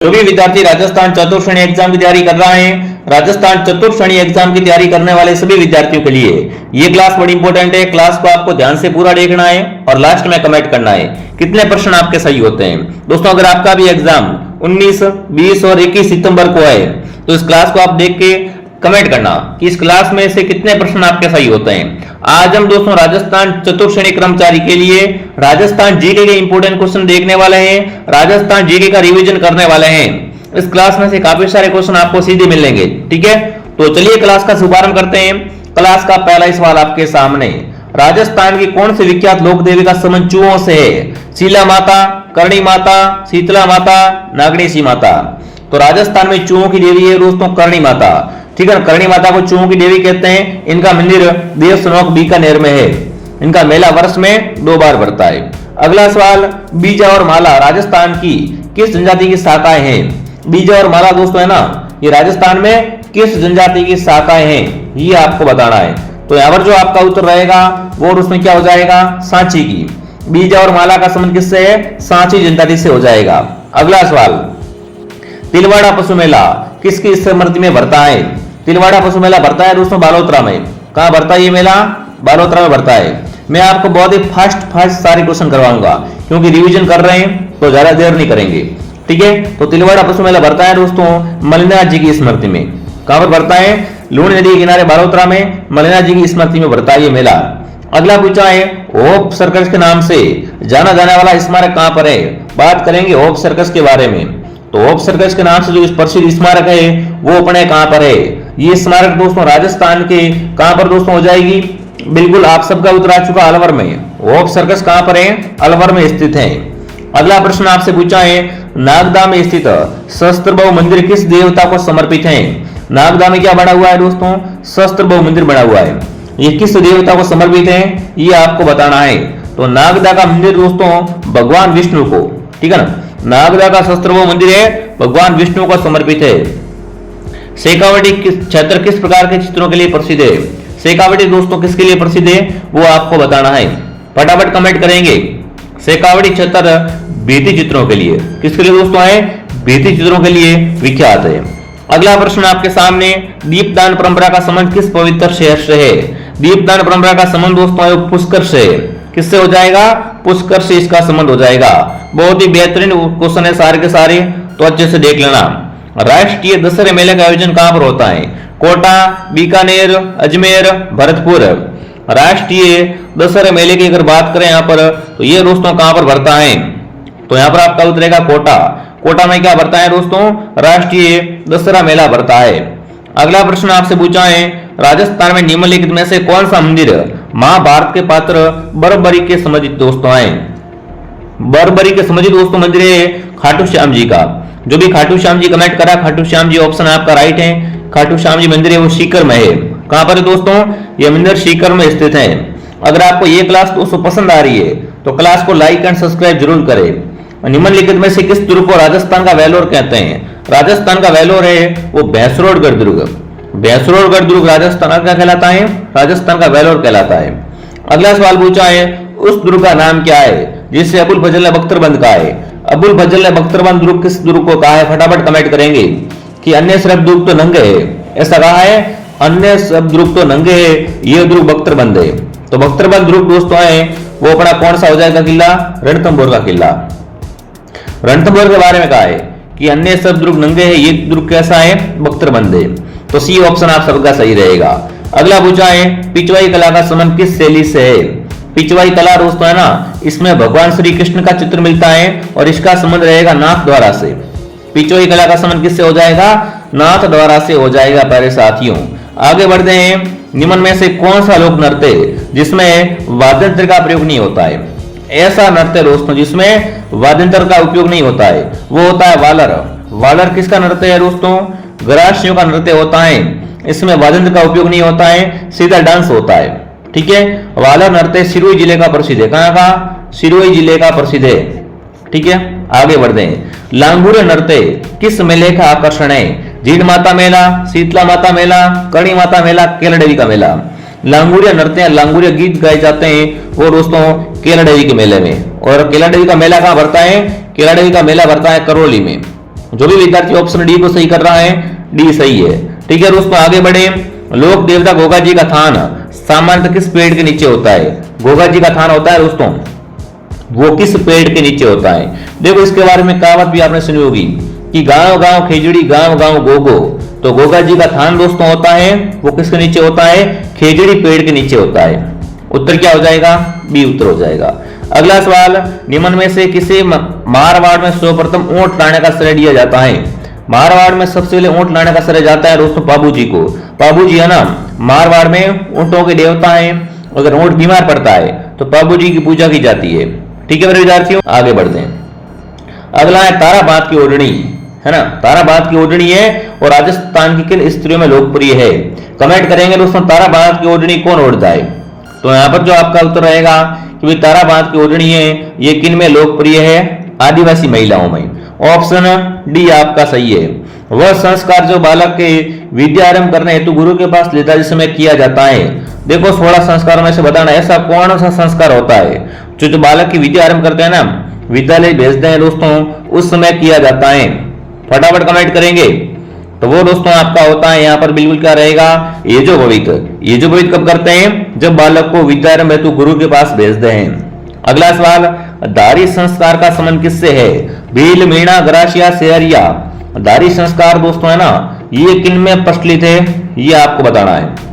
जो भी विद्यार्थी राजस्थान चतुर्थ श्रेणी एग्जाम की तैयारी कर रहा है, राजस्थान चतुर्थ श्रेणी एग्जाम की तैयारी करने वाले सभी विद्यार्थियों के लिए ये क्लास बड़ी इंपॉर्टेंट है। क्लास को आपको ध्यान से पूरा देखना है और लास्ट में कमेंट करना है कितने प्रश्न आपके सही होते हैं। दोस्तों, अगर आपका भी एग्जाम 19, 20 और 21 सितंबर को है तो इस क्लास को आप देख के कमेंट करना कि इस क्लास में से कितने प्रश्न आपके सही होते हैं। आज हम दोस्तों राजस्थान चतुर्थ श्रेणी कर्मचारी के लिए राजस्थान जीके के इंपोर्टेंट क्वेश्चन देखने वाले हैं, राजस्थान जीके का रिवीजन करने वाले हैं। इस क्लास में से काफी सारे क्वेश्चन आपको सीधे मिलेंगे। ठीक है, तो चलिए क्लास का शुभारंभ करते हैं। क्लास का पहला ही सवाल आपके सामने, राजस्थान की कौन सी विख्यात लोक देवी का संबंध चूहों से है? शीला माता, करणी माता, शीतला माता, नागणेशी माता। तो राजस्थान में चूहों की देवी है दोस्तों करणी माता। ठीक है, करणी माता को चूहों की देवी कहते हैं। इनका मंदिर देवसनोक बीकानेर में है। इनका मेला वर्ष में 2 बार बढ़ता है। अगला सवाल, बीजा और माला राजस्थान की किस जनजाति की शाखाएं हैं? बीजा और माला दोस्तों है ना, ये राजस्थान में किस जनजाति की शाखाएं हैं ये आपको बताना है। तो यहाँ पर जो आपका उत्तर रहेगा वो उसमें क्या हो जाएगा? सांची की। बीजा और माला का संबंध किससे है? सांची जनजाति से हो जाएगा। अगला सवाल, तिलवाड़ा पशु मेला किसकी स्मृति में भरता है? तिलवाड़ा पशु मेला भरता है दोस्तों बालोतरा में। कहां भरता है ये मेला? बालोतरा में भरता है। मैं आपको बहुत ही फास्ट सारे क्वेश्चन करवाऊंगा क्योंकि रिवीजन कर रहे हैं तो ज्यादा देर नहीं करेंगे। ठीक है, तो तिलवाड़ा पशु मेला भरता है दोस्तों मलिनाथ जी की स्मृति में। कहां पर भरता है? लूणी नदी के किनारे बालोतरा में मलिनाथ जी की स्मृति में भरता है ये मेला। अगला पूछा है, होप सर्कस के नाम से जाना जाने वाला स्मारक कहां पर है? बात करेंगे होप सर्कस के बारे में। तो होप सर्कस के नाम से जो प्रसिद्ध स्मारक है वो अपने कहां पर है? ये स्मारक दोस्तों राजस्थान के कहां पर दोस्तों हो जाएगी? बिल्कुल आप सबका उत्तर आ चुका, अलवर में। होप सर्कस कहां पर है? अलवर में स्थित है। अगला प्रश्न आपसे पूछा है, नागदा में स्थित सहस्त्रबाहु मंदिर किस देवता को समर्पित है? नागदा में क्या बना हुआ है दोस्तों? सहस्त्रबाहु मंदिर बना हुआ है। ये किस देवता को समर्पित है ये आपको बताना है। तो नागदा का मंदिर दोस्तों भगवान विष्णु को, ठीक है ना, नागदा का सहस्त्रबाहु मंदिर है भगवान विष्णु को समर्पित है। शेखावटी क्षेत्र किस प्रकार के चित्रों के लिए प्रसिद्ध है? शेखावटी दोस्तों किसके लिए प्रसिद्ध है वो आपको बताना है। फटाफट कमेंट करेंगे। शेखावटी क्षेत्र भित्ति चित्रों के लिए, किसके लिए दोस्तों है? भित्ति चित्रों के लिए विख्यात है। अगला प्रश्न आपके सामने, दीपदान परंपरा का संबंध किस पवित्र शहर से है? दीपदान परंपरा का संबंध दोस्तों है पुष्कर से। किससे हो जाएगा? पुष्कर से इसका संबंध हो जाएगा। बहुत ही बेहतरीन क्वेश्चन है सारे के सारे, तो अच्छे से देख लेना। राष्ट्रीय दशहरे मेले का आयोजन कहां पर होता है? कोटा, बीकानेर, अजमेर, भरतपुर। राष्ट्रीय दशहरे मेले की अगर बात करें यहाँ पर तो ये दोस्तों कहां पर भरता है? तो यहाँ पर आपका उत्तर रहेगा कोटा। कोटा में क्या भरता है दोस्तों? राष्ट्रीय दशहरा मेला भरता है। अगला प्रश्न आपसे पूछा है, राजस्थान में निम्नलिखित में से कौन सा मंदिर महाभारत के पात्र बर्बरी के समुचित दोस्तों है? बर्बरी के समुचित दोस्तों मंदिर है खाटू श्याम जी का। जो भी खाटू श्याम जी कमेंट करा, खाटू श्याम जी ऑप्शन आपका राइट है। खाटू श्याम जी मंदिर है वो सीकर में है। कहां पर है दोस्तों? ये मंदिर सीकर में स्थित है। अगर आपको ये क्लास दोस्तों पसंद आ रही है तो क्लास को लाइक एंड सब्सक्राइब जरूर करें। निम्नलिखित में से किस दुर्ग को राजस्थान का वेलोर कहते हैं? राजस्थान का वेलोर है वो भैंसरोडगढ़ दुर्ग। भैंसरोडगढ़ दुर्ग राजस्थान का कहलाता है, राजस्थान का वेलोर कहलाता है। अगला सवाल पूछा है, उस दुर्ग का नाम क्या है जिसे अबुल फजल ने बख्तरबंद कहा है? अबुल फजल ने बख्तरबंद दुर्ग किस दुर्ग को कहा है? फटाफट कमेंट करेंगे कि अन्य सब दुर्ग तो नंगे है, ऐसा कहा है। अन्य सब दुर्ग तो नंगे है, ये दुर्ग बख्तरबंद है। तो बख्तरबंद दुर्ग दोस्तों है वो अपना कौन सा हो जाएगा किला? रणथंभौर का किला। रणथंभौर के बारे में कहा है कि अन्य सब दुर्ग नंगे है, ये दुर्ग कैसा है? बख्तरबंद है। तो सी ऑप्शन आप सबका सही रहेगा। अगला पूछा है, पिछवाई कला का संबंध किस शैली से है? पिछवाई कला दोस्तों है ना, इसमें भगवान श्री कृष्ण का चित्र मिलता है और इसका संबंध रहेगा नाथ द्वारा से। पिछवाई कला का संबंध किससे हो जाएगा? नाथ द्वारा से हो जाएगा प्यारे साथियों। आगे बढ़ते हैं, निम्न में से कौन सा लोक नृत्य जिसमें वाद्ययंत्र का प्रयोग नहीं होता है? ऐसा नृत्य दोस्तों जिसमें वाद्ययंत्र का उपयोग नहीं होता है वो होता है वालर। वालर किसका नृत्य है दोस्तों? गरासियों का नृत्य होता है। इसमें वाद्ययंत्र का उपयोग नहीं होता है, सीधा डांस होता है। ठीक है, वालर नृत्य सिरोही जिले का प्रसिद्ध है। कहां का? सिरोही जिले का प्रसिद्ध है। ठीक है, आगे बढ़ते हैं। लांगुर नृत्य किस मेले का आकर्षण है? जीण माता मेला, शीतला माता मेला, करणी माता मेला, केलदेवी का मेला। लांगुरिया नृत्य, लांगुरिया गीत गाए जाते हैं वो दोस्तों केलदेवी के मेले में। और केलदेवी का मेला कहां भरता है? केलदेवी का मेला भरता है करौली में। जो भी विद्यार्थी ऑप्शन डी को सही कर रहा है, डी सही है। ठीक है दोस्तों, आगे बढ़े। लोक देवता गोगा जी का थान सामान्यतः किस पेड़ के नीचे होता है? गोगा जी का थान होता है दोस्तों, वो किस पेड़ के नीचे होता है? देखो इसके बारे में कहावत भी आपने सुनी होगी कि गांव गांव खेजड़ी गांव गांव गोगो। तो गोगा जी का थान दोस्तों होता है वो किसके नीचे होता है? खेजड़ी पेड़ के नीचे होता है। उत्तर क्या हो जाएगा? बी उत्तर हो जाएगा। अगला सवाल, निम्न में से किसे मारवाड़ में सर्वप्रथम ऊंट लाने का श्रेय दिया जाता है? मारवाड़ में सबसे पहले ऊंट लाने का श्रेय जाता है दोस्तों पाबू जी को। पाबू जी है ना, मारवाड़ में ऊंटों के देवता है। अगर ऊंट बीमार पड़ता है तो पाबू जी की पूजा की जाती है। ठीक है मेरे विद्यार्थियों, आगे बढ़ते हैं। अगला है ताराबाद की ओढ़नी, है ना। ताराबाद की ओढ़नी है और राजस्थान की किन स्त्रियों में लोकप्रिय है? कमेंट करेंगे दोस्तों, ताराबाद की ओढ़नी कौन ओढ़ता है? तो यहाँ पर जो आपका उत्तर रहेगा कि भाई ताराबाद की ओढ़नी है, ये किन में लोकप्रिय है? आदिवासी महिलाओं में। ऑप्शन डी आपका सही है। वह संस्कार जो बालक के विद्यारंभ करने हेतु गुरु के पास लेता जिस समय किया जाता है। देखो 16 संस्कारों में से बताना ऐसा कौन सा संस्कार होता है जो बालक की विद्या आरंभ करते हैं ना, विद्यालय भेजते हैं दोस्तों, उस समय किया जाता है। फटाफट कमेंट करेंगे। तो वो दोस्तों आपका होता है यहाँ पर बिल्कुल क्या रहेगा? यजुर्वेद। यजुर्वेद कब करते हैं? जब बालक को विद्यारंभ हेतु गुरु के पास भेजते हैं। अगला सवाल, दारी संस्कार का संबंध किससे है? भील, मीणा, ग्रासिया, सेहरिया। दारी संस्कार दोस्तों है ना, ये किन में प्रचलित है ये आपको बताना है।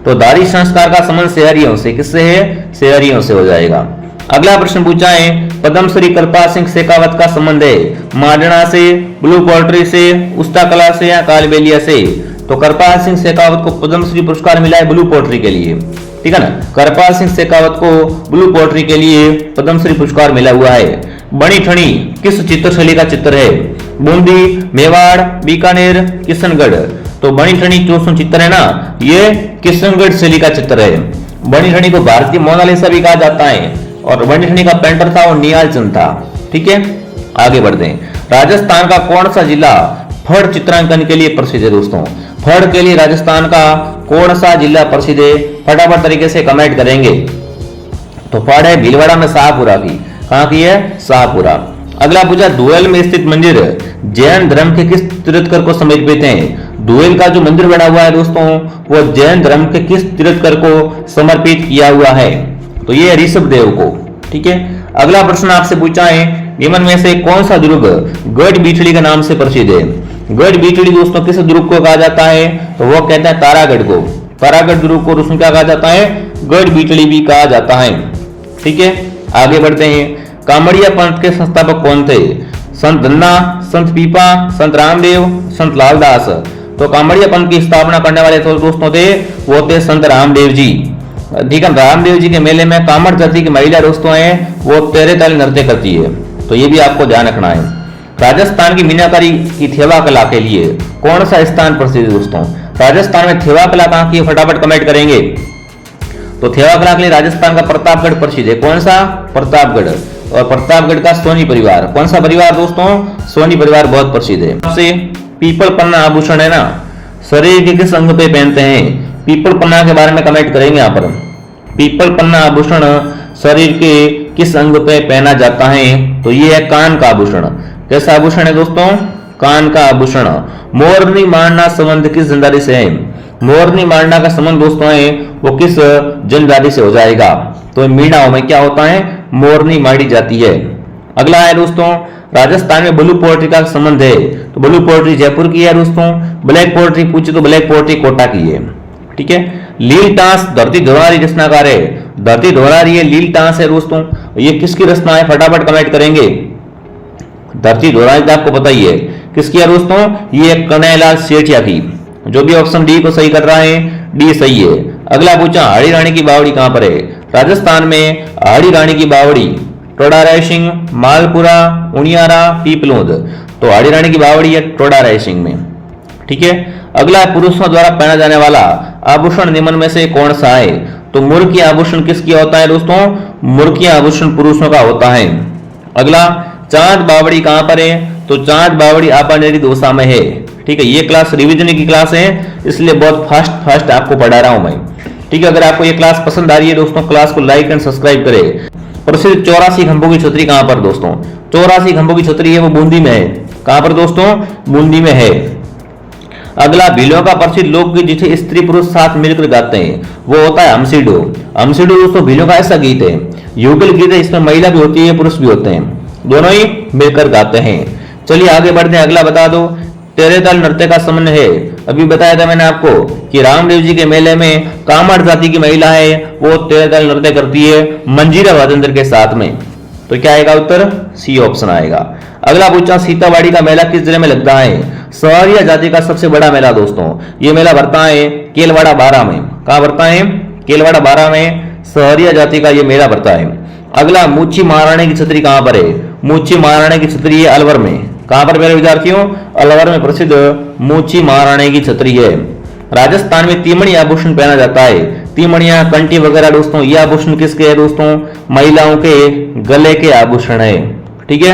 तो दारी संस्कार का संबंध सेहरियों से, किससे है? सेहरियों से हो जाएगा। अगला प्रश्न पूछा है, पद्मश्री कृपाल सिंह शेखावत का संबंध है माडना से, ब्लू पोल्ट्री से, उस्ता कला से या कालबेलिया से? तो कृपाल सिंह शेखावत को पद्मश्री पुरस्कार मिला है ब्लू पोल्ट्री के लिए। ठीक है ना, कृपाल सिंह शेखावत को ब्लू पोल्ट्री के लिए पद्मश्री पुरस्कार मिला हुआ है। बनी ठनी किस चित्रशैली का चित्र है? बूंदी, मेवाड़, बीकानेर, किशनगढ़। तो बनी ठनी जो चित्र है ना, ये किशनगढ़ शैली का चित्र है। बनी ठनी को भारतीय मोनालिसा भी कहा जाता है और बनी ठनी का पेंटर था वो निहाल चंद था। ठीक है, आगे बढ़ते हैं। राजस्थान का कौन सा जिला फड़ चित्रांकन के लिए प्रसिद्ध है दोस्तों? फड़ के लिए राजस्थान का कौन सा जिला प्रसिद्ध है? फटाफट तरीके से कमेंट करेंगे। तो फड़ है भीलवाड़ा में शाहपुरा की। कहां की है? शाहपुरा। अगला पूछा, दुहेल में स्थित मंदिर जैन धर्म के किस तीर्थकर को समर्पित है? दुहेल का जो मंदिर बना हुआ है दोस्तों वो जैन धर्म के किस तीर्थकर को समर्पित किया हुआ है? तो ये ऋषभ देव को। ठीक है, अगला प्रश्न आपसे पूछा है, निम्न में से कौन सा दुर्ग गढ़ बीठड़ी के नाम से प्रसिद्ध है? गढ़ बीठड़ी दोस्तों किस दुर्ग को कहा जाता है? तो वो कहते हैं तारागढ़ को। तारागढ़ दुर्ग को दोस्तों क्या कहा जाता है? गढ़ बीठड़ी भी कहा जाता है। ठीक है, आगे बढ़ते हैं। कामड़िया पंथ के संस्थापक कौन थे? संत धन्ना, संत पीपा, संत रामदेव, संत लालदास। तो कामड़िया पंथ की स्थापना करने वाले तो दोस्तों थे वो थे संत रामदेव जी। ठीक है, रामदेव जी के मेले में कामड़ जाति की महिला दोस्तों हैं वो तेरे ताली नृत्य करती है। तो ये भी आपको ध्यान रखना है। राजस्थान की मीनाकारी की थेवा कला के लिए कौन सा स्थान प्रसिद्ध है दोस्तों? राजस्थान में थेवा कला कहाँ की है? फटाफट कमेंट करेंगे। तो थेवा कला के लिए राजस्थान का प्रतापगढ़ प्रसिद्ध है। कौन सा? प्रतापगढ़। और प्रतापगढ़ का सोनी परिवार। कौन सा परिवार दोस्तों? सोनी परिवार बहुत प्रसिद्ध है। सबसे पीपल पन्ना आभूषण है ना, शरीर के किस अंग पे पहनते हैं? पीपल पन्ना के बारे में कमेंट करेंगे यहाँ पर। पीपल पन्ना आभूषण शरीर के किस अंग पे पहना जाता है? तो ये है कान का आभूषण। कैसा आभूषण है दोस्तों? कान का आभूषण। मोरनी मारना संबंध किस जनजाति से है? मोरनी मारना का संबंध दोस्तों है वो किस जनजाति से हो जाएगा? तो मीणाओं में क्या होता है? मोरनी मारी जाती है। अगला है दोस्तों, राजस्थान में ब्लू पोल्ट्री का संबंध है। तो ब्लू पोल्ट्री जयपुर की है दोस्तों। ब्लैक पोल्ट्री पूछे तो ब्लैक पोल्ट्री कोटा की है। ठीक है, लील टांस धरती धोरारी रचनाकार है। धरती धोरारी है, लील टांस है दोस्तों। ये किसकी रचना है? फटाफट कमेंट करेंगे। धरती धोरारी तो आपको पता ही है किसकी है दोस्तों? ये कन्हैयालाल सेठिया की। जो भी ऑप्शन डी को सही कर रहा है, डी सही है। अगला पूछा, हाड़ी रानी की बावड़ी कहां पर है? राजस्थान में हाड़ी रानी की बावड़ी टोडा रायसिंह, मालपुरा, उनियारा, पीपलोद। तो हाड़ी रानी की बावड़ी है टोडा रायसिंह में। ठीक है, अगला पुरुषों द्वारा पहना जाने वाला आभूषण निम्न में से कौन सा है? तो मुर्की आभूषण किसकी होता है दोस्तों? मुर्की आभूषण पुरुषों का होता है। अगला, चांद बावड़ी कहां पर है? तो चांद बावड़ी आपानेरी दोसा में है। ठीक है, ये क्लास रिविजन की क्लास है इसलिए बहुत फास्ट आपको पढ़ा रहा हूं मैं। ठीक है, अगर आपको ये क्लास पसंद आ रही है दोस्तों, क्लास को लाइक एंड सब्सक्राइब करें। प्रसिद्ध 84 खंभों की छतरी कहां पर दोस्तों? 84 खंभों की छतरी है वो बूंदी में है। कहां पर दोस्तों? बूंदी में है। अगला भीलों का प्रसिद्ध लोकगीत जिसे स्त्री पुरुष साथ मिलकर गाते हैं वो होता है हमसीडो। हमसीडो दोस्तों भीलों का ऐसा गीत है, युगल गीत है, इसमें महिला भी होती है पुरुष भी होते हैं, दोनों ही मिलकर गाते हैं। चलिए आगे बढ़ते हैं। अगला बता दो, तेरे ताल नृत्य का संबंध है। अभी बताया था मैंने आपको कि रामदेव जी के मेले में कामड़ जाति की महिला है वो तेरे ताल नृत्य करती है मंजीरा वादंत्र के साथ में। तो क्या आएगा उत्तर? सी ऑप्शन आएगा। अगला पूछा, सीतावाड़ी का मेला किस जिले में लगता है? सहरिया जाति का सबसे बड़ा मेला दोस्तों, ये मेला भरता है केलवाड़ा 12 में। कहां भरता है? केलवाड़ा 12 में सहरिया जाति का ये मेला भरता है। अगला, मूछी महाराणी की छतरी कहां पर है? मूछी महाराणी की छतरी है अलवर में। कहां पर मेरे विद्यार्थियों? अलवर में प्रसिद्ध मूछी महाराणी की छतरी है। राजस्थान में तीमणी आभूषण पहना जाता है। तीमणियां, कंठी वगैरह दोस्तों, ये आभूषण किसके है दोस्तों? महिलाओं के गले के आभूषण है। ठीक है,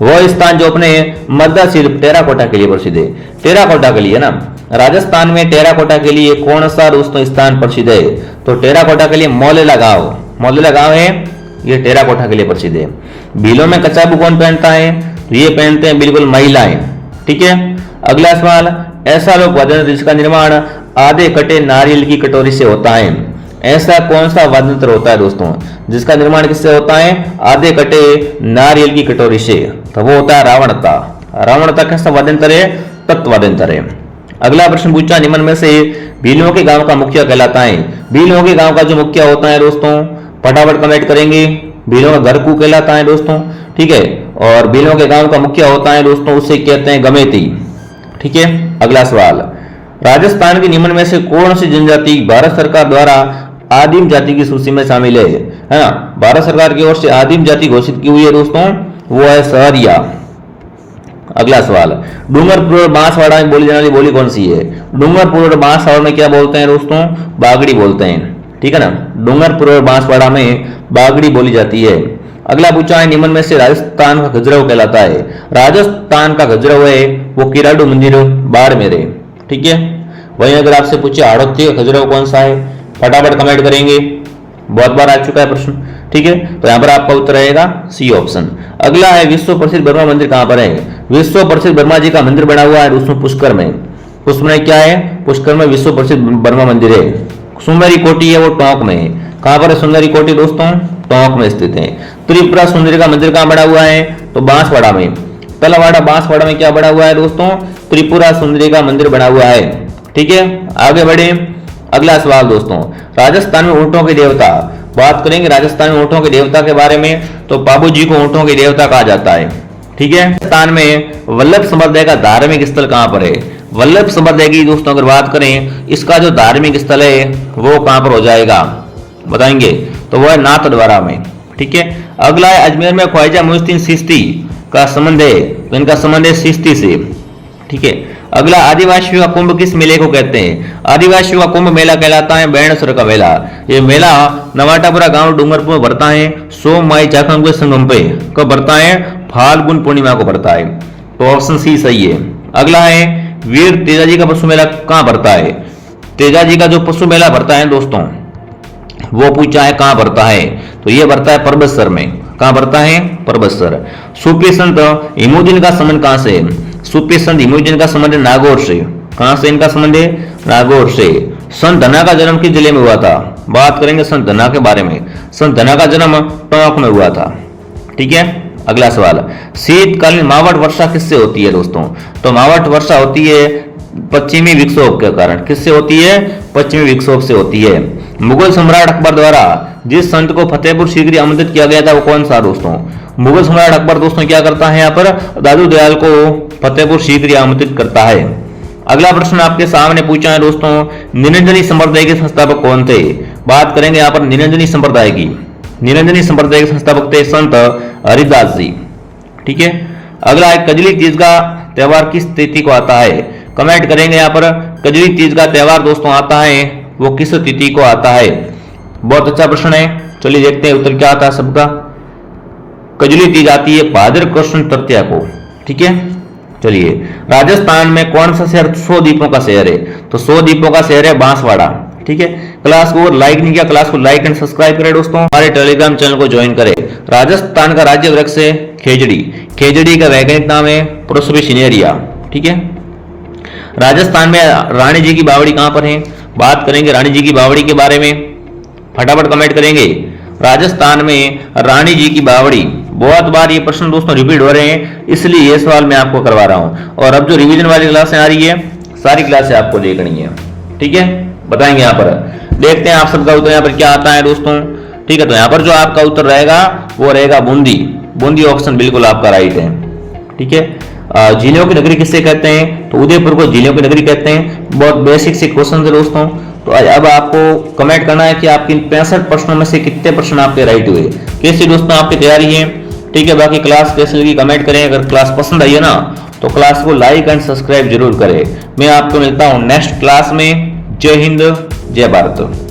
वह स्थान जो अपने मध्य शिल्प टेराकोटा के लिए प्रसिद्ध है। टेराकोटा के लिए ना, राजस्थान में टेराकोटा के लिए कौन सा दोस्तों स्थान प्रसिद्ध है? तो टेराकोटा के लिए मोलेला गांव, मोलेला गांव है, ये टेराकोटा के लिए प्रसिद्ध है। भीलों में कचाबू कौन पहनता है? तो ये पहनते हैं बिल्कुल महिलाएं। ठीक है, अगला सवाल, ऐसा लोक वाद्य यंत्र जिसका निर्माण आधे कटे नारियल की कटोरी से होता है। ऐसा कौन सा वाद्य यंत्र होता है दोस्तों जिसका निर्माण किससे होता है? आधे कटे नारियल की कटोरी से। तो वो होता है रावणता। रावणता कैसा वाद्य यंत्र है? तत्व वाद्य यंत्र है। अगला प्रश्न पूछा, निम्न में से भीलों के गांव का मुखिया कहलाता है। भीलों के गांव का जो मुखिया होता है दोस्तों, फटाफट कमेंट करेंगे। भीलों का घर कू कहलाता है दोस्तों। ठीक है, और भीलों के गांव का मुखिया होता है दोस्तों, उसे कहते हैं गमेती। ठीक है, अगला सवाल, राजस्थान की निम्न में से कौन सी जनजाति भारत सरकार द्वारा आदिम जाति की सूची में शामिल है ना? भारत सरकार की ओर से आदिम जाति घोषित की हुई है दोस्तों, वो है सहरिया। अगला सवाल, डूंगरपुर और बांसवाड़ा में बोली जाने वाली बोली कौन सी है? डूंगरपुर और बांसवाड़ा में क्या बोलते हैं दोस्तों? बागड़ी बोलते हैं। ठीक है ना, डूंगरपुर और बांसवाड़ा में बागड़ी बोली जाती है। अगला पूछा है, निम्न में से राजस्थान का खजुराहो कहलाता है। राजस्थान का खजुराहो है वो किराडू मंदिर बाड़मेर है। ठीक है, वहीं अगर आपसे पूछे हाड़ौती का खजुराहो कौन सा है, फटाफट कमेंट करेंगे, बहुत बार आ चुका है प्रश्न। ठीक है, तो यहाँ पर आपका उत्तर रहेगा सी ऑप्शन। अगला है, विश्व प्रसिद्ध बर्मा मंदिर कहां पर है? विश्व प्रसिद्ध बर्मा जी का मंदिर बना हुआ है उसमें पुष्कर में। पुष्कर में क्या है? पुष्कर में विश्व प्रसिद्ध बर्मा मंदिर है। सुंदरी कोटी है वो टोंक में है। कहां पर है सुंदरी कोटी दोस्तों? टोंक में स्थित है। त्रिपुरा सुंदरी का मंदिर कहां बना हुआ है? तो बांसवाड़ा में। तलवाड़ा बांसवाड़ा में क्या बना हुआ है दोस्तों? त्रिपुरा सुंदरी का मंदिर बना हुआ है। ठीक है, आगे बढ़े। अगला सवाल दोस्तों, राजस्थान में ऊंटों के देवता, बात करेंगे राजस्थान में ऊंटों के देवता के बारे में, तो बाबू जी को ऊंटों के देवता कहा जाता है। ठीक है, राजस्थान में वल्लभ संप्रदाय का धार्मिक स्थल कहां पर है? वल्लभ संप्रदाय की दोस्तों अगर बात करें, इसका जो धार्मिक स्थल है वो कहां पर हो जाएगा बताएंगे? तो वो है नाथद्वारा में। ठीक है, अगला है, अजमेर में ख्वाजा मोइनुद्दीन चिश्ती का संबंध है, तो इनका संबंध है चिश्ती से। ठीक है, अगला, आदिवासियों का कुंभ किस मेले को कहते हैं? आदिवासियों का कुंभ मेला कहलाता है बैणसर का मेला। ये मेला नवाटापुरा गांव डूंगरपुर में भरता है सोम माई चाकम के संगम पे। कब भरता है? फाल्गुन पूर्णिमा को भरता है। तो ऑप्शन सी सही है। अगला है, वीर तेजाजी का पशु मेला कहां भरता है? तेजाजी का जो पशु मेला भरता है दोस्तों वो पूछा है कहां भरता है? तो ये भरता है परबतसर में। कहां भरता है? परबतसर। सूफी संत हिमुद्दीन का संबंध कहां से? सूफी संत हिमुद्दीन का संबंध नागौर से। कहां से इनका संबंध है? नागौर से। संत धना का जन्म किस जिले में हुआ था? बात करेंगे संत धना के बारे में। संत धना का जन्म टोंक में हुआ था। ठीक है, अगला सवाल, शीतकालीन मावट वर्षा किससे होती है दोस्तों? तो मावट वर्षा होती है पश्चिमी विक्षोभ के कारण। किससे होती है? पश्चिमी विक्षोभ से होती है। मुगल सम्राट अकबर द्वारा जिस संत को फतेहपुर सीकरी आमंत्रित किया गया था वो कौन सा दोस्तों? मुगल सम्राट अकबर दोस्तों क्या करता है यहाँ पर? दादू दयाल को फतेहपुर सीकरी आमंत्रित करता है। अगला प्रश्न आपके सामने पूछा है दोस्तों, निरंजनी संप्रदाय के संस्थापक कौन थे? बात करेंगे यहाँ पर निरंजनी संप्रदाय की। निरंजनी संप्रदाय के संस्थापक थे संत हरिदास जी। ठीक है, अगला है, कजली तीज का त्योहार किस तिथि को आता है? कमेंट करेंगे यहाँ पर, कजली तीज का त्योहार दोस्तों आता है वो किस तिथि को आता है? बहुत अच्छा प्रश्न है, चलिए देखते हैं उत्तर क्या आता है सबका। कजली तीज आती है भाद्र कृष्ण तृतीया को। ठीक है, चलिए, राजस्थान में कौन सा शहर 100 द्वीपों का शहर है? तो 100 द्वीपों का शहर है बांसवाड़ा। ठीक है। क्लास को लाइक नहीं किया, क्लास को लाइक एंड सब्सक्राइब करें दोस्तों। हमारे टेलीग्राम चैनल को ज्वाइन करें। राजस्थान का राज्य वृक्ष है खेजड़ी। खेजड़ी का वैज्ञानिक नाम है प्रोसोपिसिनेरिया। ठीक है। राजस्थान में रानी जी की बावड़ी कहां पर है? बात करेंगे रानी जी की बावड़ी के बारे में, फटाफट कमेंट करेंगे। राजस्थान में रानी जी की बावड़ी, बहुत बार ये प्रश्न दोस्तों रिपीट हो रहे हैं, इसलिए ये सवाल मैं आपको करवा रहा हूं। और अब जो रिवीजन वाली क्लासें आ रही है, सारी क्लासें आपको देखनी है। ठीक है, बताएंगे यहाँ पर। देखते हैं आप सबका उत्तर यहाँ पर क्या आता है दोस्तों। ठीक है, तो यहाँ पर जो आपका उत्तर रहेगा वो रहेगा बूंदी। बूंदी ऑप्शन बिल्कुल आपका राइट है। ठीक है। झीलों की नगरी किससे कहते हैं? तो उदयपुर को झीलों की नगरी कहते हैं। बहुत बेसिक से क्वेश्चन है दोस्तों। तो अब आपको कमेंट करना है कि आपके 65 प्रश्नों में से कितने प्रश्न आपके राइट हुए। कैसी दोस्तों आपकी तैयारी है? ठीक है, बाकी क्लास कैसे लगी कमेंट करें। अगर क्लास पसंद आई है ना तो क्लास को लाइक एंड सब्सक्राइब जरूर करें। मैं आपको मिलता हूं नेक्स्ट क्लास में। जय हिंद, जय भारत।